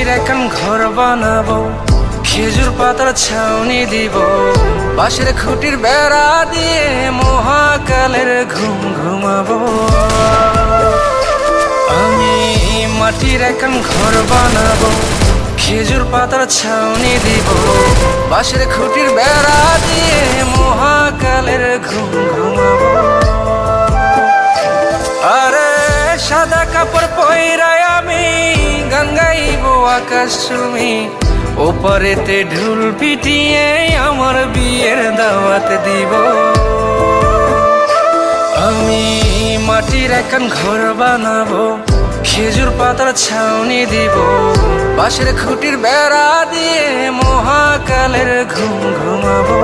মাটির এখন ঘর বানাবো, খেজুর পাতার ছাউনি দিব, বাঁশের খুঁটির বেড়া দিয়ে মহাকালের ঘুম ঘুমাবো। আমি মাটির এখন ঘর বানাবো, খেজুর পাতার ছাউনি দিব, বাঁশের খুঁটির বেড়া দিয়ে মহাকালের ঘুম ঘুমাবো। আরে সাদা কাপড় পইরায় আমি গান গাইব আকাশ চুমি, ওপারেতে ঢুল পিটিয়ে আমার বিয়ের দাওয়াত দিব। আমি মাটির এখন ঘর বানাবো, খেজুর পাতার ছাউনি দিব, বাঁশের খুঁটির বেড়া দিয়ে মহাকালের ঘুম ঘুমাবো।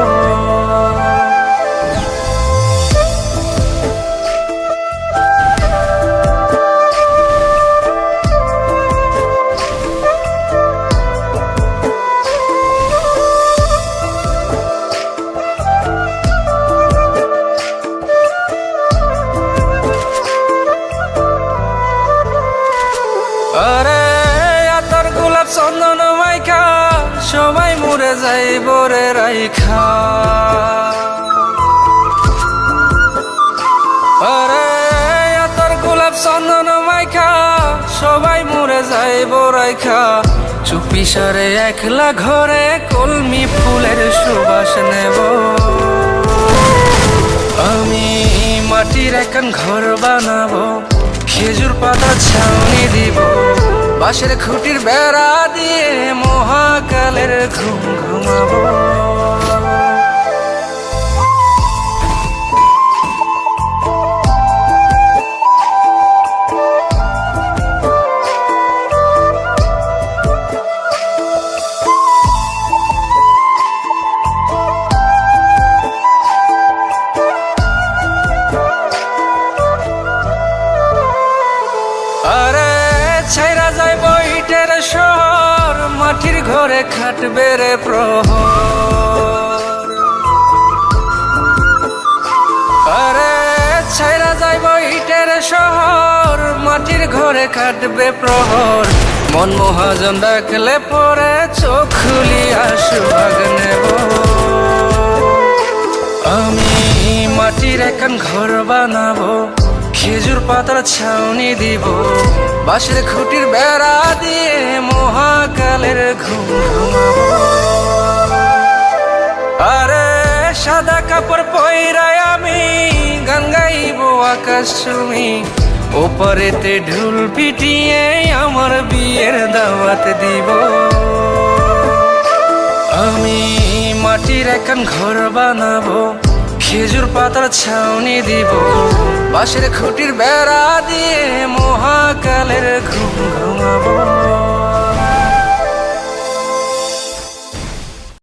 আরে আতর গোলাপ চন্দন মাইখা সবাই মরে যাইব রে রাইখা। আরে আতর গোলাপ চন্দন মাইখা সবাই মরে যাইব রাইখা, চুপি সারে একলা ঘরে কলমি ফুলের সুবাস নেব। আমি মাটির এখন ঘর বানাবো, খেজুর পাতা ছাউনি দিব, বাঁশের খুঁটির বেড়া দিয়ে মহাকালের ঘুম ঘুমাবো। আরে ছাইরা যাইব ইটের শহর, মাটির ঘরে খাটবে রে প্রহর। আরে ছাইরা যাইব ইটের শহর, মাটির ঘরে খাটবে প্রহর। মন মহাজন ডাকলে পরে চোখ খুলিয়া সুভাগ নেব। আমি মাটির এখন ঘর বানাবো, খেজুর পাতার ছাউনি দিব, বাঁশের খুঁটির বেড়া দিয়ে মহাকালের ঘুম ঘুমাবো। আরে সাদা কাপড় পইরায় আমি গান গাইব আকাশ চুমি, ওপারেতে ঢুল পিটিয়ে আমার বিয়ের দাওয়াত দিব। আমি মাটির এখন ঘর বানাবো, খেজুর পাতার ছাউনি দিব, বাঁশের খুঁটির বেড়া দিয়ে মহাকালের ঘুম ঘুমাবো।